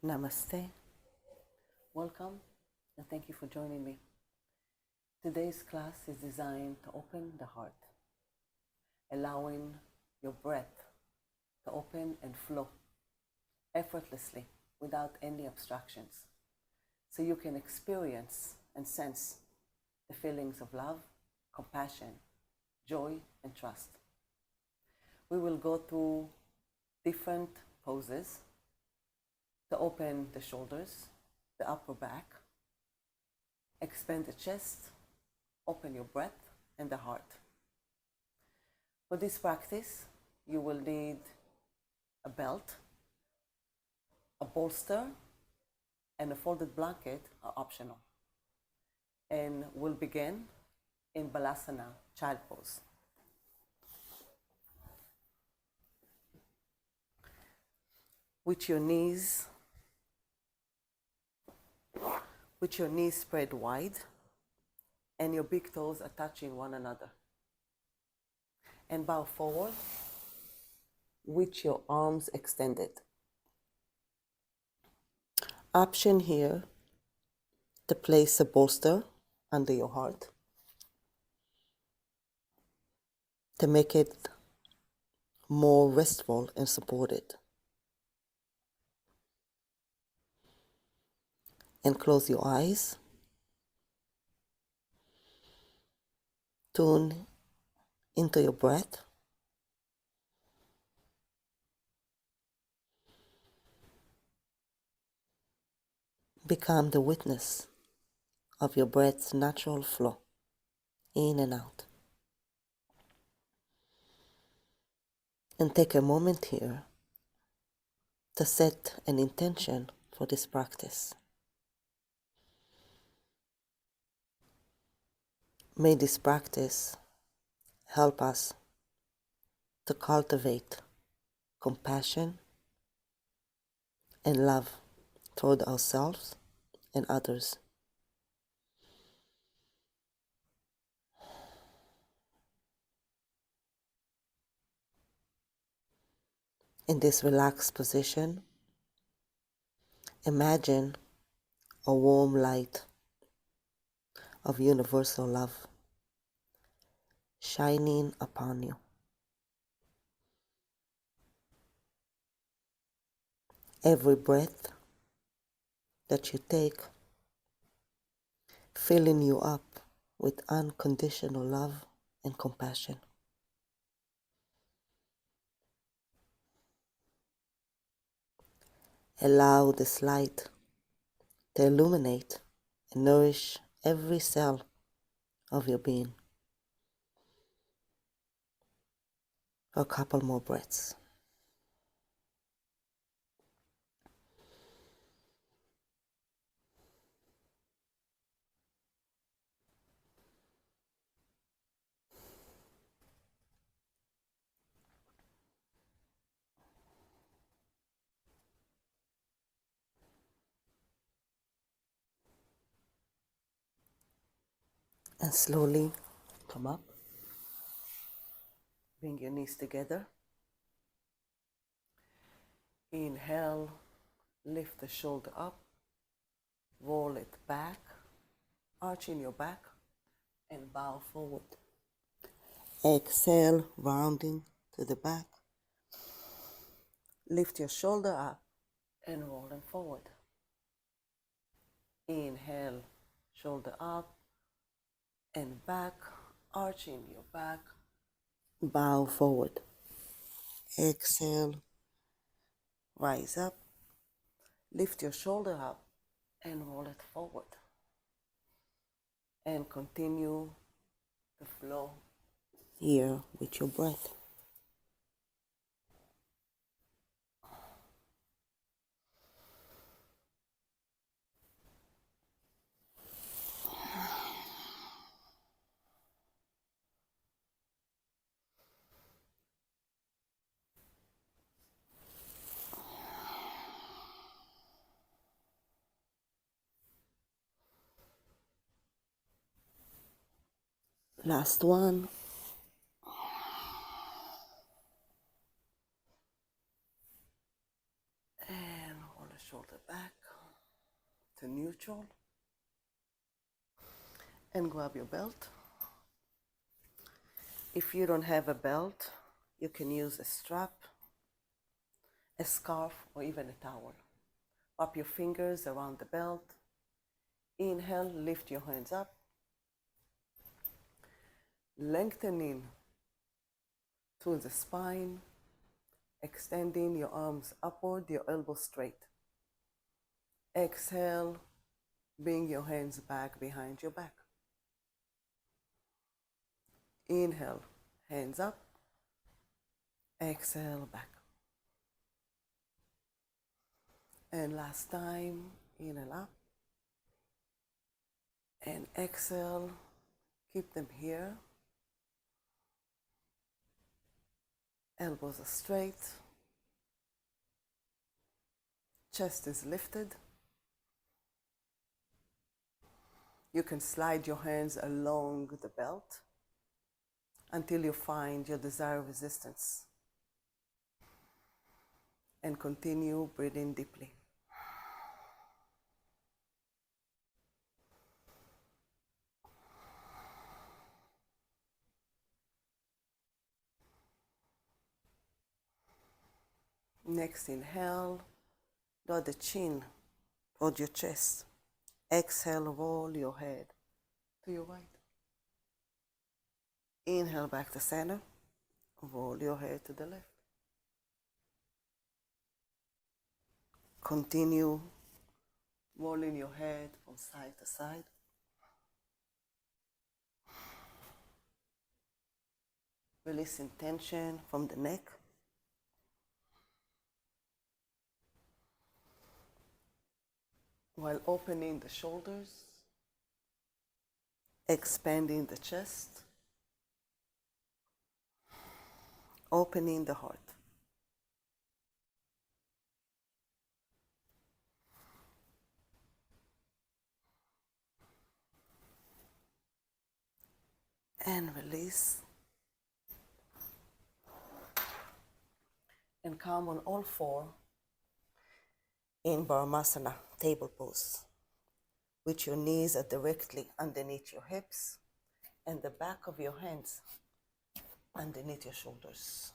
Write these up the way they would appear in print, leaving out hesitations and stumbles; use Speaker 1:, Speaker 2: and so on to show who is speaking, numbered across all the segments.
Speaker 1: Namaste. Welcome and thank you for joining me. Today's class is designed to open the heart, allowing your breath to open and flow effortlessly without any obstructions, so you can experience and sense the feelings of love, compassion, joy, and trust. We will go through different poses to open the shoulders, the upper back, expand the chest, open your breath and the heart. For this practice, you will need a belt, a bolster, and a folded blanket are optional. And we'll begin in Balasana, child pose. With your knees spread wide and your big toes are touching one another. And bow forward with your arms extended. Option here to place a bolster under your heart to make it more restful and supported. And close your eyes. Tune into your breath. Become the witness of your breath's natural flow, in and out. And take a moment here to set an intention for this practice. May this practice help us to cultivate compassion and love toward ourselves and others. In this relaxed position, imagine a warm light of universal love shining upon you. Every breath that you take, filling you up with unconditional love and compassion. Allow this light to illuminate and nourish every cell of your being. A couple more breaths. And slowly come up. Bring your knees together. Inhale, lift the shoulder up, roll it back, arching your back, and bow forward. Exhale, rounding to the back. Lift your shoulder up and roll them forward. Inhale, shoulder up and back, arching your back, bow forward. Exhale, rise up, lift your shoulder up and roll it forward. And continue the flow here with your breath. Last one. And roll the shoulder back to neutral. And grab your belt. If you don't have a belt, you can use a strap, a scarf, or even a towel. Wrap your fingers around the belt. Inhale, lift your hands up. Lengthening through the spine, extending your arms upward, your elbows straight. Exhale, bring your hands back behind your back. Inhale, hands up. Exhale, back. And last time, inhale up. And exhale, keep them here. Elbows are straight. Chest is lifted. You can slide your hands along the belt until you find your desired resistance. And continue breathing deeply. Next inhale, draw the chin toward your chest. Exhale, roll your head to your right. Inhale back to center, roll your head to the left. Continue rolling your head from side to side. Releasing tension from the neck. While opening the shoulders, expanding the chest, opening the heart. And release. And come on all four in Brahmasana, table pose, with your knees are directly underneath your hips and the back of your hands underneath your shoulders.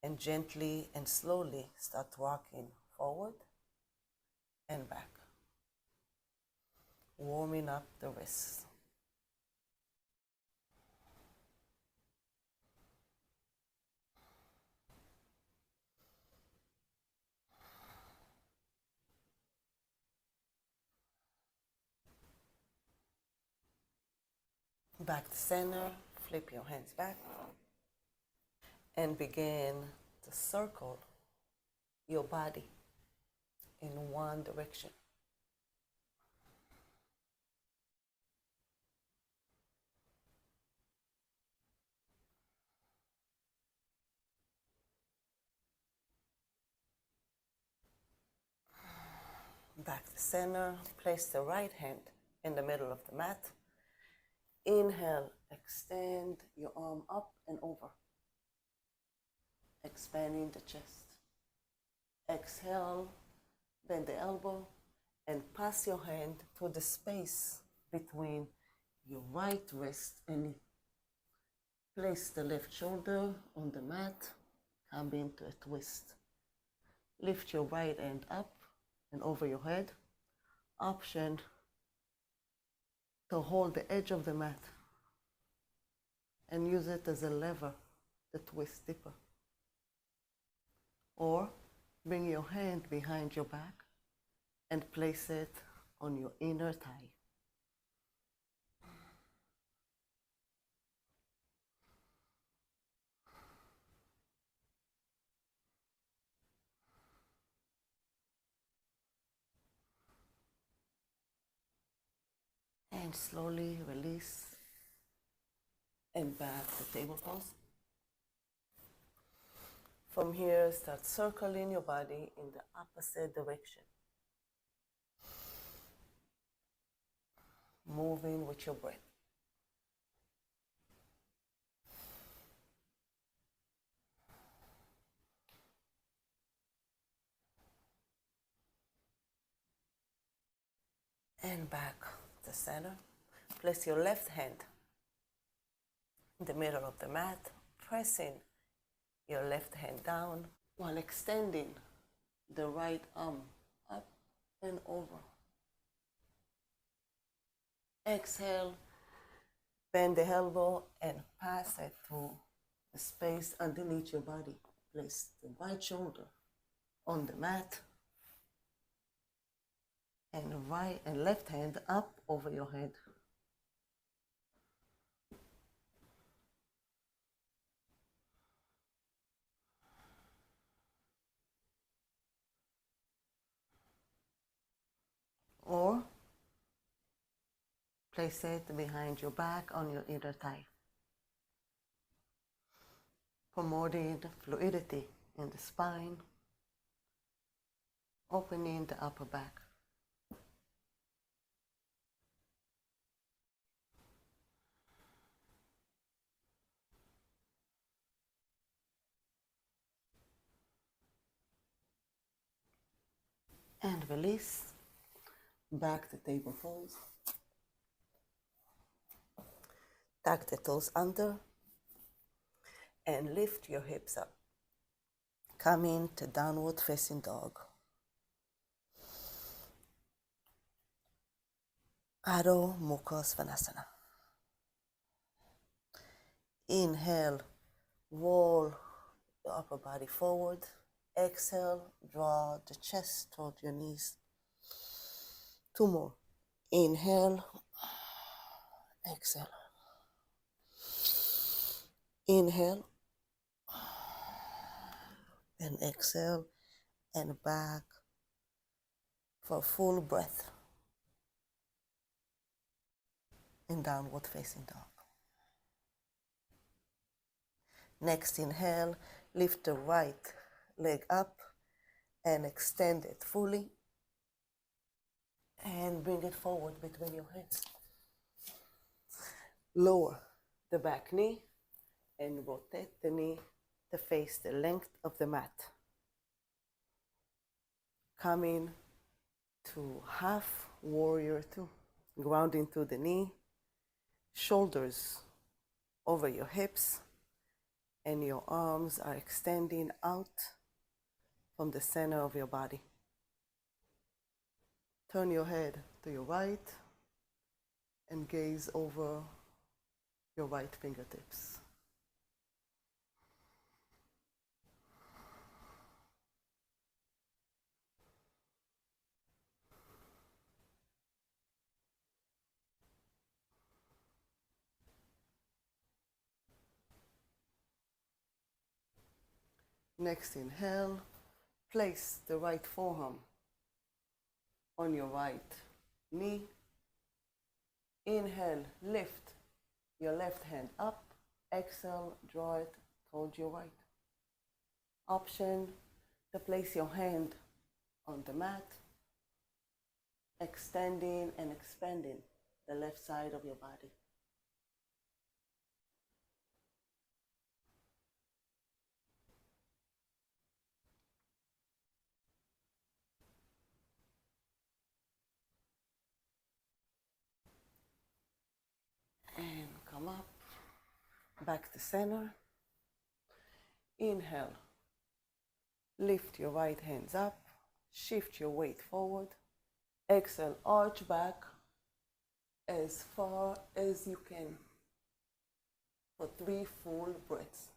Speaker 1: And gently and slowly start rocking forward and back, warming up the wrists. Back to center, flip your hands back, and begin to circle your body in one direction. Back to center, place the right hand in the middle of the mat. Inhale, extend your arm up and over, expanding the chest. Exhale, bend the elbow and pass your hand through the space between your right wrist and knee. Place the left shoulder on the mat, come into a twist. Lift your right hand up and over your head. Option to hold the edge of the mat and use it as a lever to twist deeper. Or bring your hand behind your back and place it on your inner thigh. And slowly release and back to table pose. From here, start circling your body in the opposite direction. Moving with your breath. and back to center. Place your left hand in the middle of the mat, pressing your left hand down while extending the right arm up and over. Exhale, bend the elbow and pass it through the space underneath your body. Place the right shoulder on the mat and right and left hand up over your head. Or place it behind your back on your inner thigh, promoting fluidity in the spine, opening the upper back. And release. Back to table pose. Tuck the toes under and lift your hips up. Come into downward facing dog. Adho Mukha Svanasana. Inhale, roll your upper body forward. Exhale, draw the chest toward your knees. 2 more. Inhale, exhale. Inhale, and exhale, and back for full breath in downward facing dog. Next inhale, lift the right leg up and extend it fully and bring it forward between your hands. Lower the back knee and rotate the knee to face the length of the mat. Come in to half warrior 2, grounding through the knee, shoulders over your hips, and your arms are extending out from the center of your body. Turn your head to your right and gaze over your right fingertips. Next inhale, place the right forearm on your right knee. Inhale, lift your left hand up. Exhale, draw it towards your right. Option to place your hand on the mat, extending and expanding the left side of your body. And come up, back to center. Inhale, lift your right hands up, shift your weight forward. Exhale, arch back as far as you can for 3 full breaths.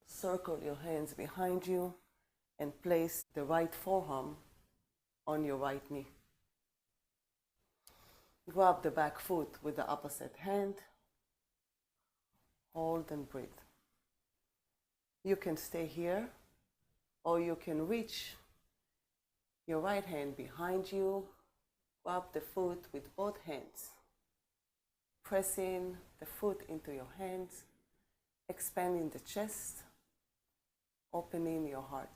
Speaker 1: Circle your hands behind you and place the right forearm on your right knee. Grab the back foot with the opposite hand. Hold and breathe. You can stay here, or you can reach your right hand behind you. Grab the foot with both hands. Pressing the foot into your hands, expanding the chest, opening your heart.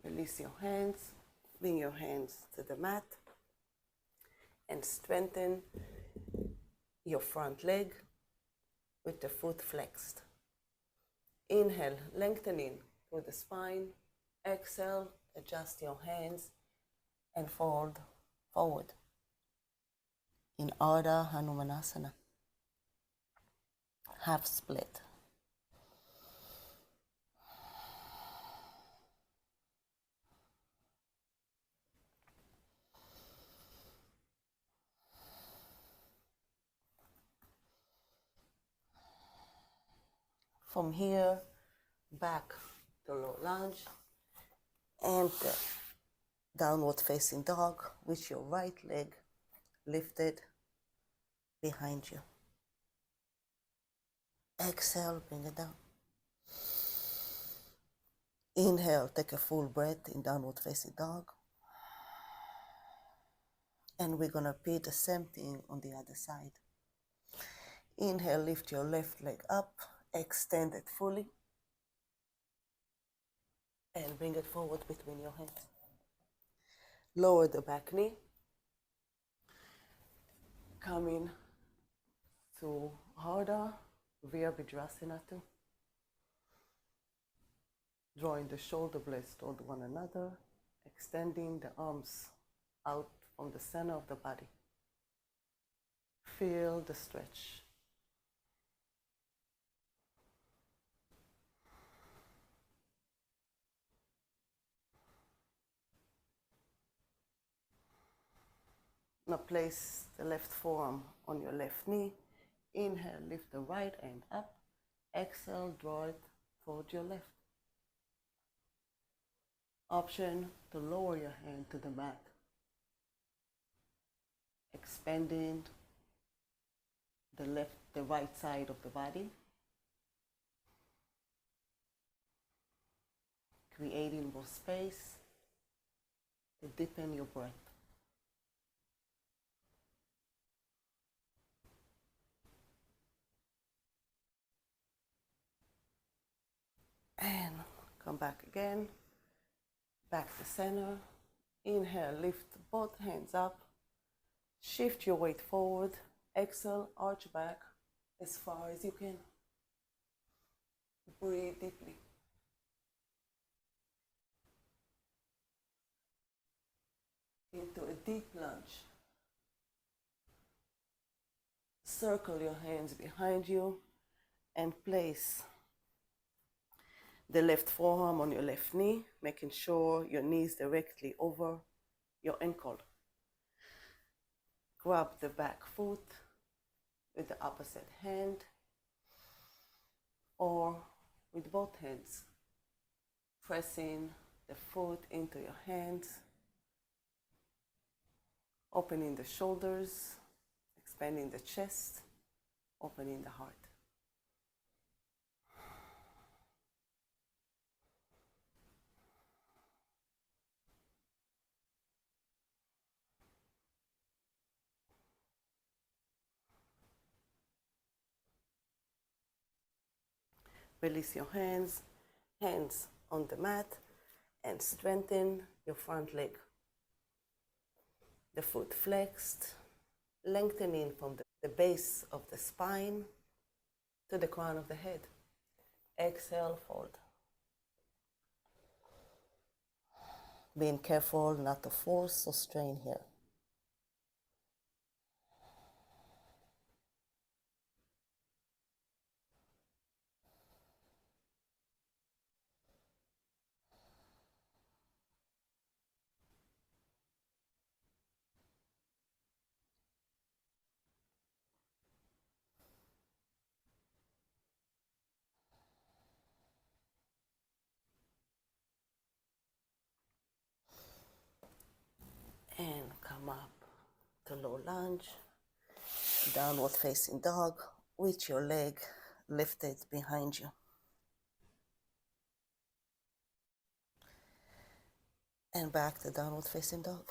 Speaker 1: Release your hands. Bring your hands to the mat and strengthen your front leg with the foot flexed. Inhale, lengthening through the spine. Exhale, adjust your hands and fold forward in Ardha Hanumanasana, half split. From here, back to low lunge and downward facing dog with your right leg lifted behind you. Exhale, bring it down. Inhale, take a full breath in downward facing dog. And we're going to repeat the same thing on the other side. Inhale, lift your left leg up, extend it fully, and bring it forward between your hands. Lower the back knee, coming to Ardha Virabhadrasana. Drawing the shoulder blades toward one another, extending the arms out from the center of the body. Feel the stretch. Now place the left forearm on your left knee. Inhale, lift the right hand up. Exhale, draw it toward your left. Option to lower your hand to the mat. Expanding the right side of the body. Creating more space to deepen your breath. And come back again, back to center. Inhale, lift both hands up. Shift your weight forward. Exhale, arch back as far as you can. Breathe deeply. Into a deep lunge. Circle your hands behind you and place the left forearm on your left knee, making sure your knee is directly over your ankle. Grab the back foot with the opposite hand or with both hands, pressing the foot into your hands, opening the shoulders, expanding the chest, opening the heart. Release your hands on the mat, and strengthen your front leg. The foot flexed, lengthening from the base of the spine to the crown of the head. Exhale, fold. Being careful not to force or strain here. And come up to low lunge, downward facing dog with your leg lifted behind you. And back to downward facing dog.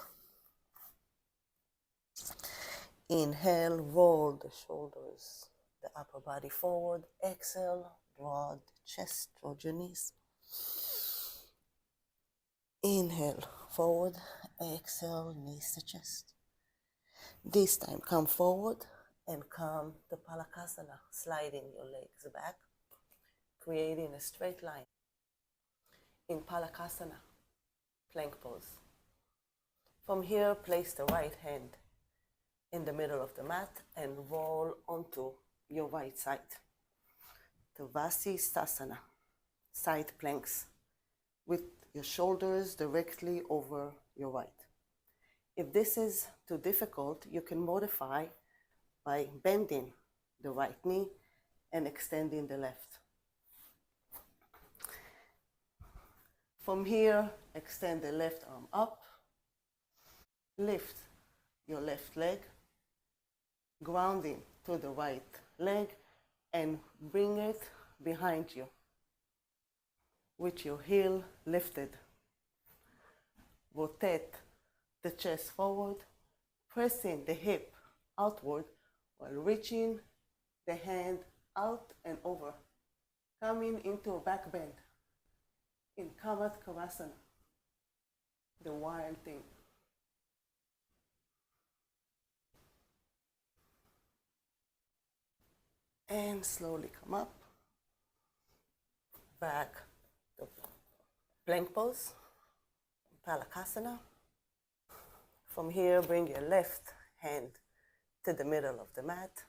Speaker 1: Inhale, roll the shoulders, the upper body forward. Exhale, draw the chest toward your knees. Inhale, forward. Exhale, knees to chest. This time, come forward and come to Palakasana, sliding your legs back, creating a straight line. In Palakasana, plank pose. From here, place the right hand in the middle of the mat and roll onto your right side. To Vasisthasana, side planks, with your shoulders directly over your right. If this is too difficult, you can modify by bending the right knee and extending the left. From here, extend the left arm up, lift your left leg, grounding to the right leg, and bring it behind you with your heel lifted. Rotate the chest forward, pressing the hip outward while reaching the hand out and over, coming into a back bend in Kamat Karasana, the wild thing. And slowly come up, back to plank pose, Palakasana. From here, bring your left hand to the middle of the mat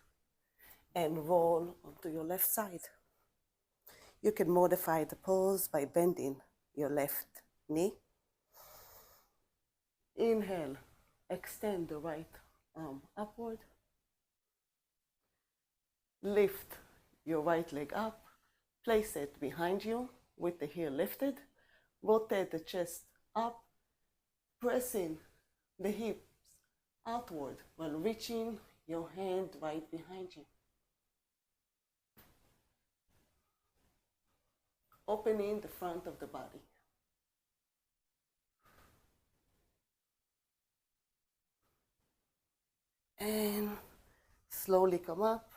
Speaker 1: and roll onto your left side. You can modify the pose by bending your left knee. Inhale, extend the right arm upward. Lift your right leg up, place it behind you with the heel lifted. Rotate the chest up, pressing the hips outward while reaching your hand right behind you. Opening the front of the body. And slowly come up,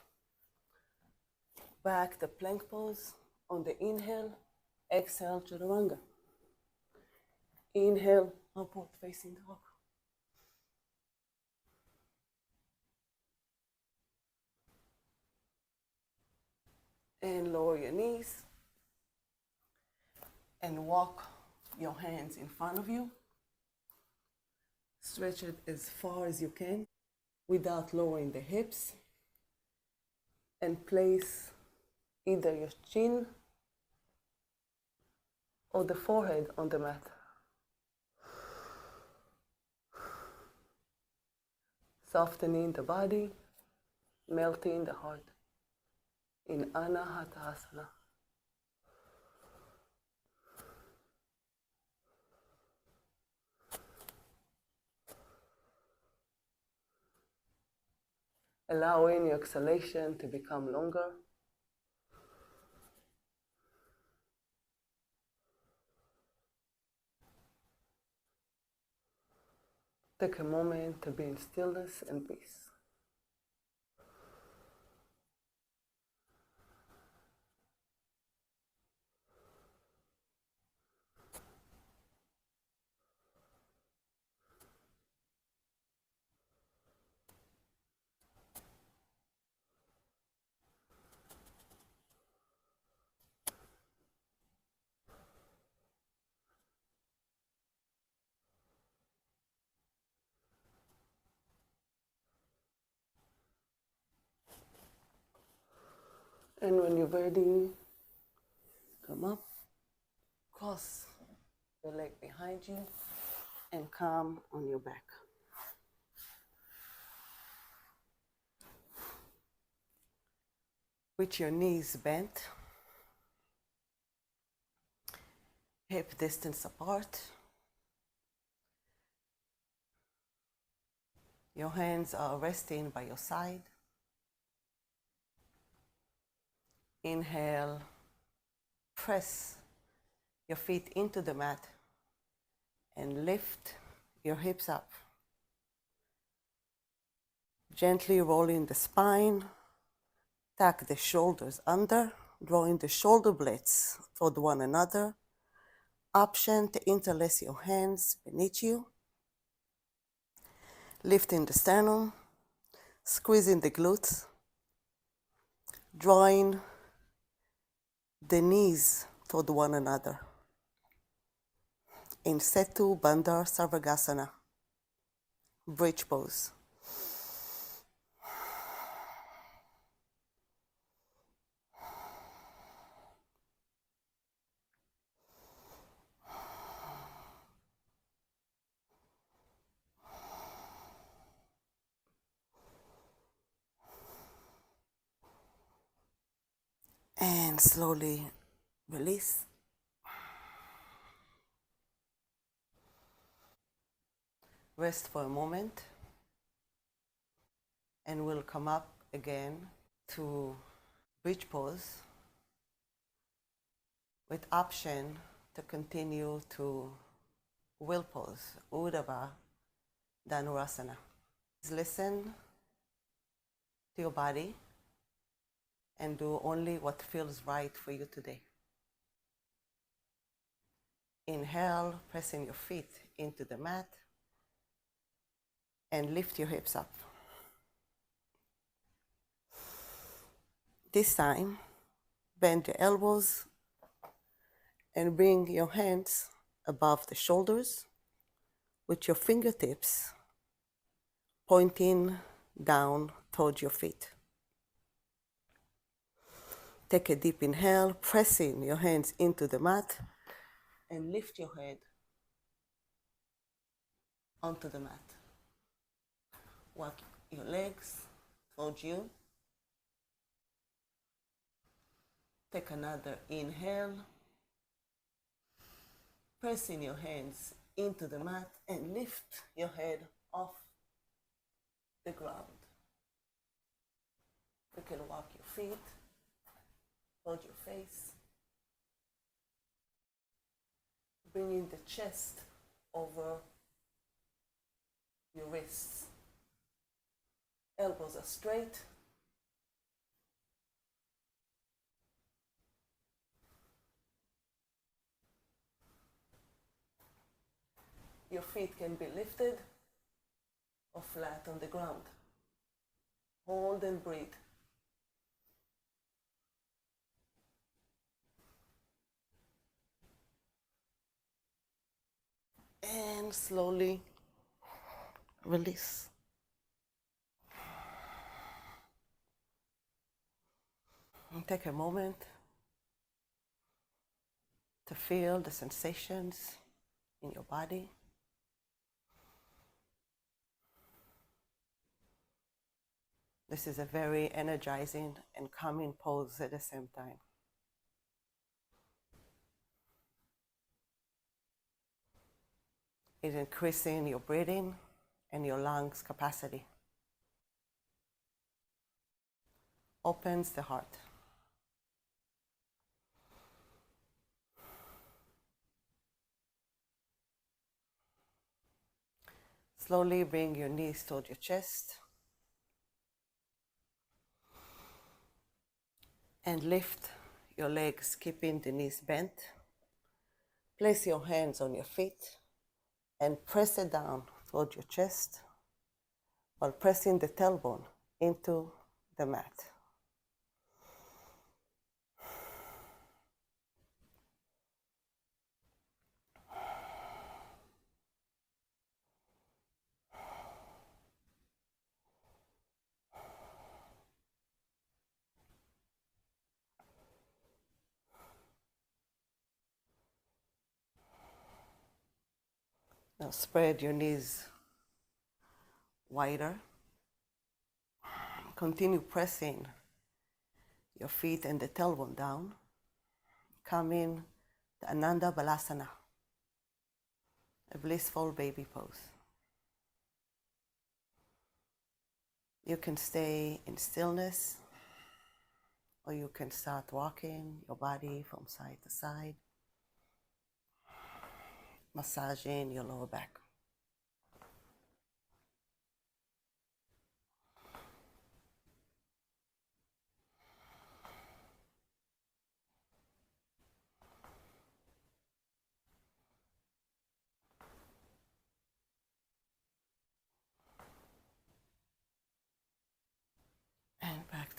Speaker 1: back to plank pose on the inhale, exhale, chaturanga. Inhale, upward facing dog. And lower your knees and walk your hands in front of you. Stretch it as far as you can without lowering the hips, and place either your chin or the forehead on the mat. Softening the body, melting the heart in Anahatasana. Allowing your exhalation to become longer. Take a moment to be in stillness and peace. And when you're ready, come up, cross the leg behind you, and come on your back. With your knees bent, hip distance apart. Your hands are resting by your side. Inhale, press your feet into the mat and lift your hips up. Gently rolling the spine, tuck the shoulders under, drawing the shoulder blades toward one another, option to interlace your hands beneath you, lifting the sternum, squeezing the glutes, drawing the knees toward one another in Setu Bandha Sarvagasana, bridge pose. And slowly release. Rest for a moment, and we'll come up again to bridge pose with option to continue to wheel pose, Uddhava Dhanurasana. Listen to your body and do only what feels right for you today. Inhale, pressing your feet into the mat and lift your hips up. This time, bend your elbows and bring your hands above the shoulders with your fingertips pointing down towards your feet. Take a deep inhale, pressing your hands into the mat and lift your head onto the mat. Walk your legs towards you. Take another inhale, pressing your hands into the mat and lift your head off the ground. You can walk your feet towards your face, bringing the chest over your wrists. Elbows are straight. Your feet can be lifted or flat on the ground. Hold and breathe. And slowly release. And take a moment to feel the sensations in your body. This is a very energizing and calming pose at the same time. It's increasing your breathing and your lungs capacity. Opens the heart. Slowly bring your knees toward your chest and lift your legs, keeping the knees bent. Place your hands on your feet and press it down toward your chest while pressing the tailbone into the mat. Now spread your knees wider. Continue pressing your feet and the tailbone down. Come in to Ananda Balasana, a blissful baby pose. You can stay in stillness, or you can start walking your body from side to side, massaging your lower back.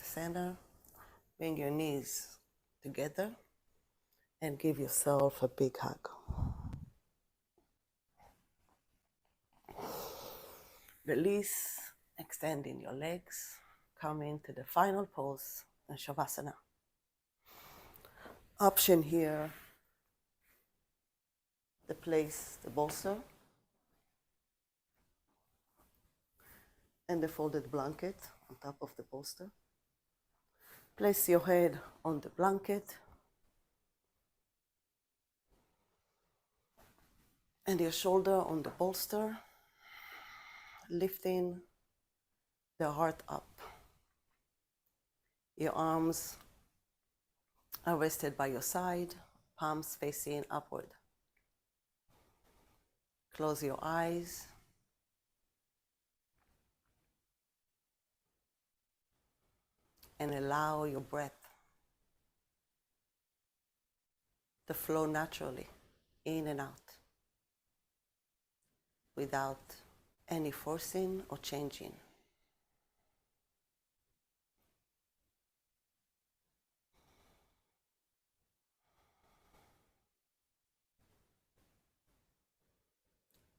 Speaker 1: center. Bring your knees together and give yourself a big hug. Release, extending your legs. Come into the final pose in Shavasana. Option here, to place the bolster and the folded blanket on top of the bolster. Place your head on the blanket and your shoulder on the bolster, lifting the heart up. Your arms are rested by your side, palms facing upward. Close your eyes. And allow your breath to flow naturally in and out without any forcing or changing.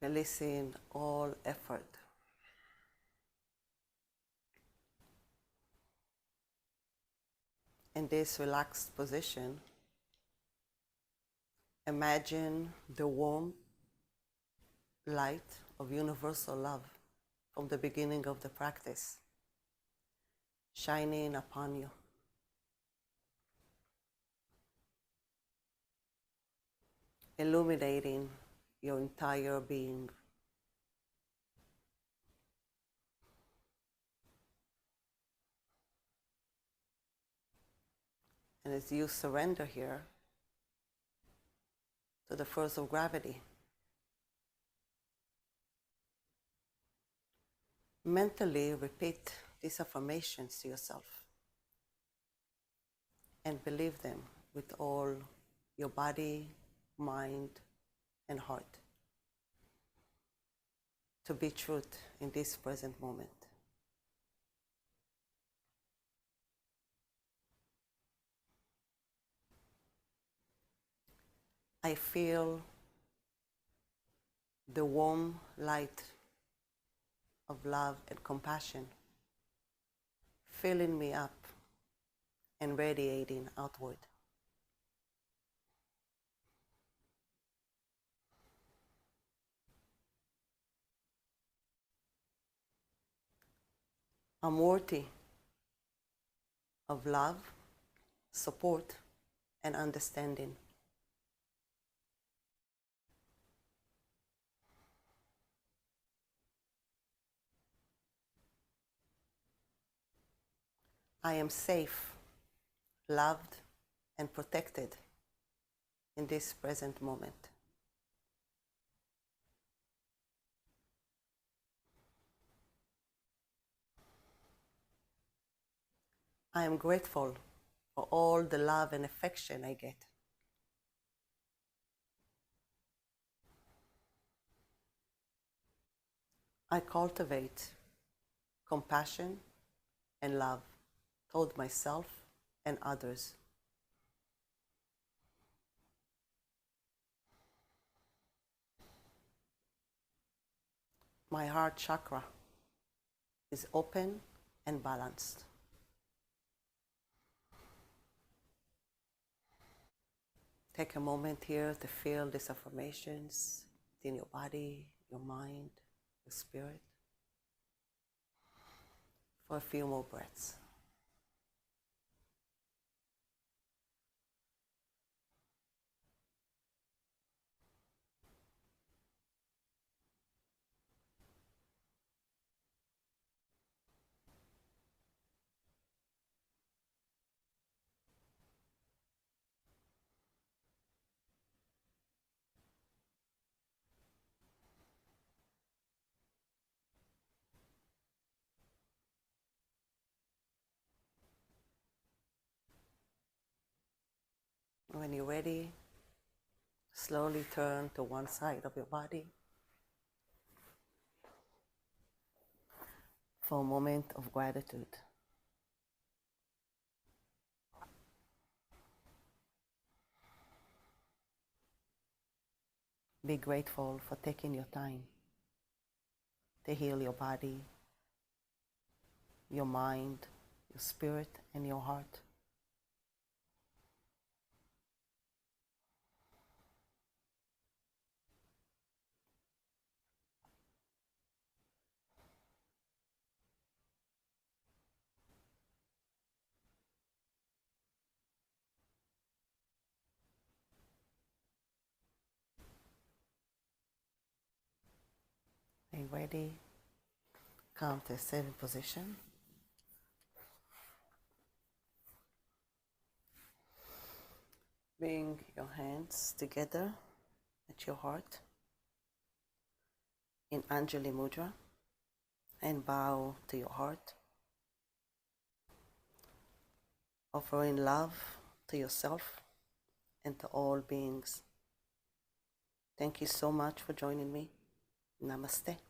Speaker 1: Releasing all effort. In this relaxed position, imagine the warm light of universal love from the beginning of the practice shining upon you. Illuminating your entire being. And as you surrender here to the force of gravity, mentally repeat these affirmations to yourself and believe them with all your body, mind, and heart to be truth in this present moment. I feel the warm light of love and compassion filling me up and radiating outward. I'm worthy of love, support, and understanding. I am safe, loved, and protected in this present moment. I am grateful for all the love and affection I get. I cultivate compassion and love toward myself and others. My heart chakra is open and balanced. Take a moment here to feel these affirmations in your body, your mind, your spirit for a few more breaths. When you're ready, slowly turn to one side of your body for a moment of gratitude. Be grateful for taking your time to heal your body, your mind, your spirit, and your heart. Be ready. Come to a sitting position. Bring your hands together at your heart in Anjali Mudra and bow to your heart, offering love to yourself and to all beings. Thank you so much for joining me. Namaste.